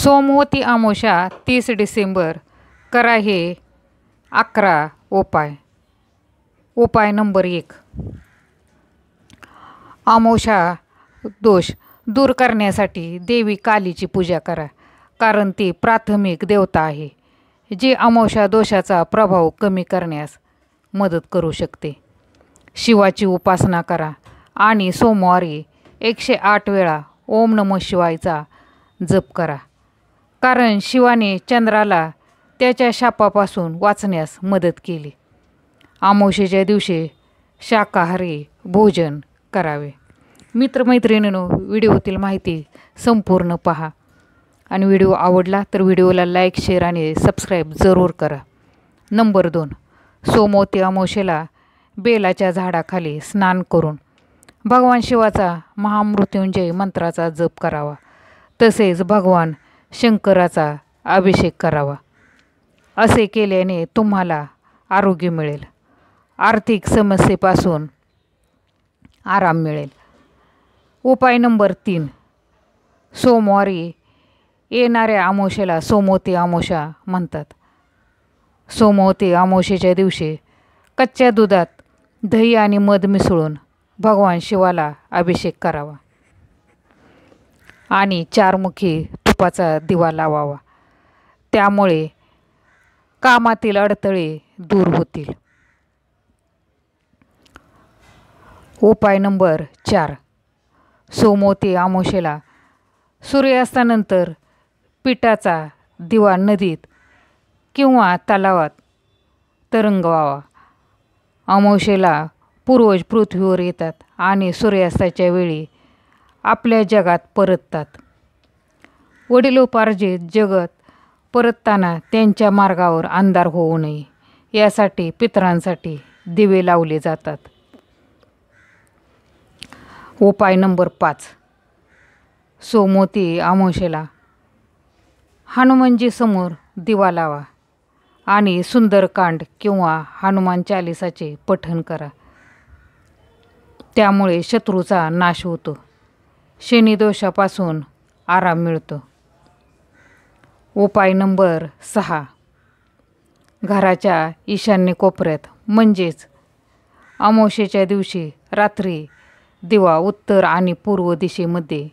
सोमवती अमावस्या 30 डिसेंबर. करा हे 11 उपाय. उपाय नंबर 1. अमावस्या दोष दूर करण्यासाठी देवी कालीची पूजा करा, कारण ती प्राथमिक देवता आहे जी अमावस्या दोषाचा प्रभाव कमी करण्यास मदत करू शकते. शिवाची उपासना करा आणि सोमवारी 108 वेळा ओम नमः शिवायचा जप करा, कारण शिवाने चंद्राला त्याच्या शापापासून वाचण्यास मदत केली. अमावस्येच्या दिवशी शाकाहारी भोजन करावे. मित्रमैत्रिणींनो, व्हिडिओतील माहिती संपूर्ण पहा आणि व्हिडिओ आवडला तर व्हिडिओला लाईक, शेअर आणि सबस्क्राईब जरूर करा. नंबर 2. सोमवती अमावस्येला बेलाच्या झाडाखाली स्नान करून भगवान शिवाचा महामृत्युंजय मंत्राचा जप करावा. तसेच भगवान शंकराचा अभिषेक करावा. असे केल्याने तुम्हाला आरोग्य मिळेल, आर्थिक समस्येपासून आराम मिळेल. उपाय नंबर 3. सोमवारी येणाऱ्या अमावस्येला सोमवती अमावस्या म्हणतात. सोमवती अमावस्येच्या दिवशी कच्च्या दुधात दही आणि मध मिसळून भगवान शिवाला अभिषेक करावा आणि 4 मुखी तुपाचा दिवा लावावा. त्यामुळे कामातील अडथळे दूर होतील. उपाय नंबर 4. सोमवती अमावस्येला सूर्यास्तानंतर पिठाचा दिवा नदीत किंवा तलावात तरंगवावा. अमावस्येला पूर्वज पृथ्वीवर येतात आणि सूर्यास्ताच्या वेळी आपल्या जगात परततात. वडिलोपार्जित जगत परतताना त्यांच्या मार्गावर अंधार होऊ नये यासाठी पितरांसाठी दिवे लावले जातात. उपाय नंबर 5. सोमवती अमावस्येला हनुमानजी समोर दिवा लावा आणि सुंदरकांड किंवा हनुमान चालीसाचे पठण करा. त्यामुळे शत्रूचा नाश होतो, शनिदोषापासून आराम मिळतो. उपाय नंबर 6. घराच्या ईशान्य कोपऱ्यात म्हणजेच अमावस्येच्या दिवशी रात्री दिवा उत्तर आणि पूर्व दिशेमध्ये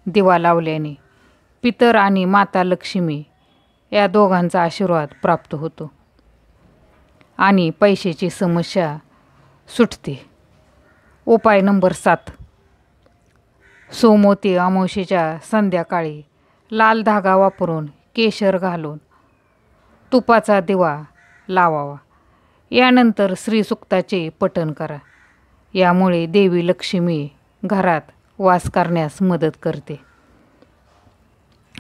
दिवा लावल्याने पितर आणि माता लक्ष्मी या दोघांचा आशीर्वाद प्राप्त होतो आणि पैशाची समस्या सुटते. उपाय नंबर 7. सोमवती अमावस्येच्या संध्याकाळी लाल धागा वापरून केशर घालून तुपाचा दिवा लावावा. यानंतर श्रीसूक्ताचे पठण करा. यामुळे देवी लक्ष्मी घरात वास करण्यास मदत करते.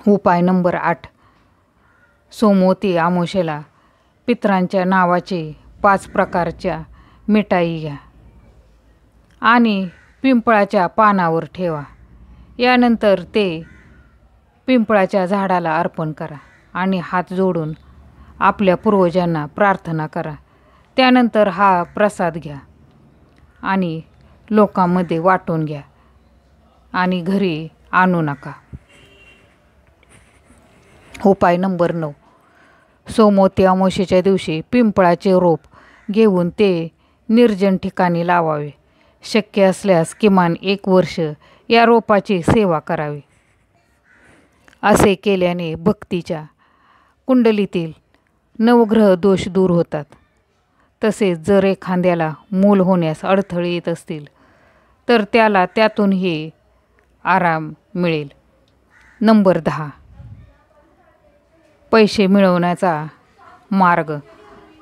उपाय नंबर 8. सोमवती अमावस्येला पितरांच्या नावाचे 5 प्रकारच्या मिठाई घ्या आणि पिंपळाच्या पानावर ठेवा. यानंतर ते पिंपळाच्या झाडाला अर्पण करा आणि हात जोडून आपल्या पूर्वजांना प्रार्थना करा. त्यानंतर हा प्रसाद घ्या आणि लोकांमध्ये वाटून घ्या आणि घरी आणू नका. उपाय नंबर 9. सोमवती अमावस्येच्या दिवशी पिंपळाचे रोप घेऊन ते निर्जन ठिकाणी लावावे. शक्य असल्यास किमान 1 वर्ष या रोपाची सेवा करावी. असे केल्याने भक्तीच्या कुंडलीतील नवग्रह दोष दूर होतात. तसेच जर एखाद्याला मूल होण्यास अडथळे येत असतील तर त्याला त्यातूनही आराम मिळेल. नंबर 10. पैसे मिळवण्याचा मार्ग.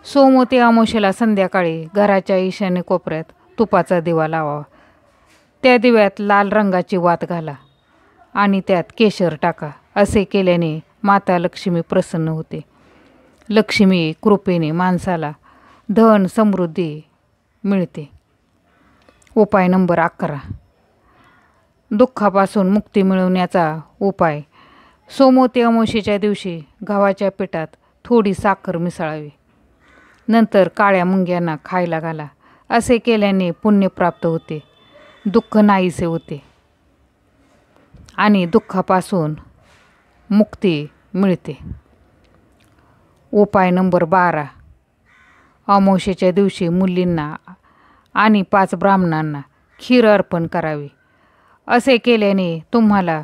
सोमवती अमावस्येला संध्याकाळी घराच्या ईशान्य कोपऱ्यात तुपाचा दिवा लावावा. त्या दिव्यात लाल रंगाची वात घाला आणि त्यात केशर टाका. असे केल्याने माता लक्ष्मी प्रसन्न होते. लक्ष्मी कृपेने माणसाला धन समृद्धी मिळते. उपाय नंबर 11. दुःखापासून मुक्ती मिळवण्याचा उपाय. सोमवती अमावस्येच्या दिवशी गव्हाच्या पिठात थोडी साखर मिसळावी. नंतर काळ्या मुंग्यांना खायला घाला. असे केल्याने पुण्य प्राप्त होते, दुःख नाहीसे होते आणि दुःखापासून मुक्ती मिळते. उपाय नंबर 12. अमावस्येच्या दिवशी मुलींना आणि 5 ब्राह्मणांना खीर अर्पण करावी. असे केल्याने तुम्हाला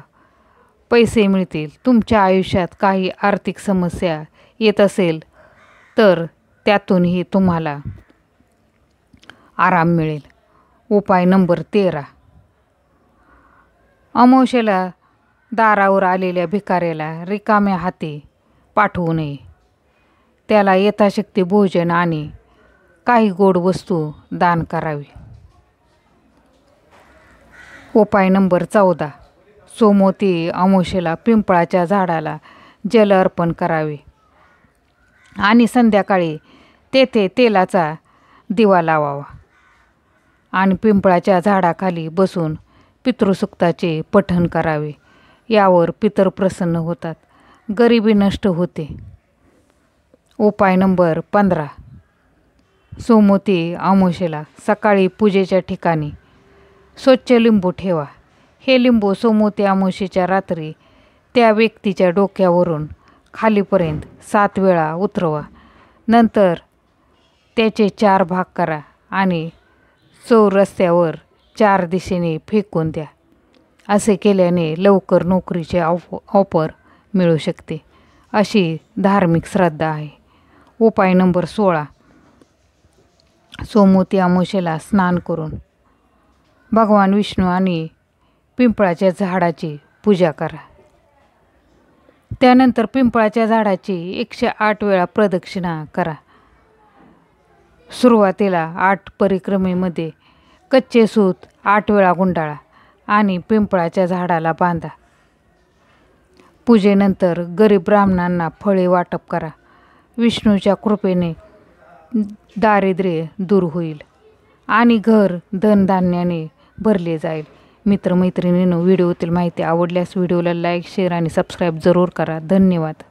पैसे मिळतील. तुमच्या आयुष्यात काही आर्थिक समस्या येत असेल तर त्यातूनही तुम्हाला आराम मिळेल. उपाय नंबर 13. अमावस्येला दारावर आलेल्या भिकाऱ्याला रिकाम्या हाती पाठवू नये. त्याला यथाशक्ती भोजन आणि काही गोड वस्तू दान करावी. उपाय नंबर 14. सोमवती अमावस्येला पिंपळाच्या झाडाला जल अर्पण करावे आणि संध्याकाळी तेथे तेलाचा दिवा लावावा आणि पिंपळाच्या झाडाखाली बसून पितृसूक्ताचे पठण करावे. यावर पितर प्रसन्न होतात, गरिबी नष्ट होते. उपाय नंबर 15. सोमवती अमावस्येला सकाळी पूजेच्या ठिकाणी स्वच्छ लिंबू ठेवा. हे लिंबू सोमवती अमावस्येच्या रात्री त्या व्यक्तीच्या डोक्यावरून खालीपर्यंत 7 वेळा उतरवा. नंतर त्याचे 4 भाग करा आणि चौरस्त्यावर 4 दिशेने फेकून द्या. असे केल्याने लवकर नोकरीचे ऑफर मिळू शकते, अशी धार्मिक श्रद्धा आहे. उपाय नंबर 16. सोमवती अमावस्येला स्नान करून भगवान विष्णू आणि पिंपळाच्या झाडाची पूजा करा. त्यानंतर पिंपळाच्या झाडाची 108 वेळा प्रदक्षिणा करा. सुरुवातीला 8 परिक्रमेमध्ये कच्चे सूत 8 वेळा गुंडाळा आणि पिंपळाच्या झाडाला बांधा. पूजेनंतर गरीब ब्राह्मणांना फळे वाटप करा. विष्णूच्या कृपेने दारिद्र्य दूर होईल आणि घर धनधान्याने भरले जाईल. मित्रमैत्रिणींनो, व्हिडिओतील माहिती आवडल्यास व्हिडिओला लाईक, शेअर आणि सबस्क्राईब जरूर करा. धन्यवाद.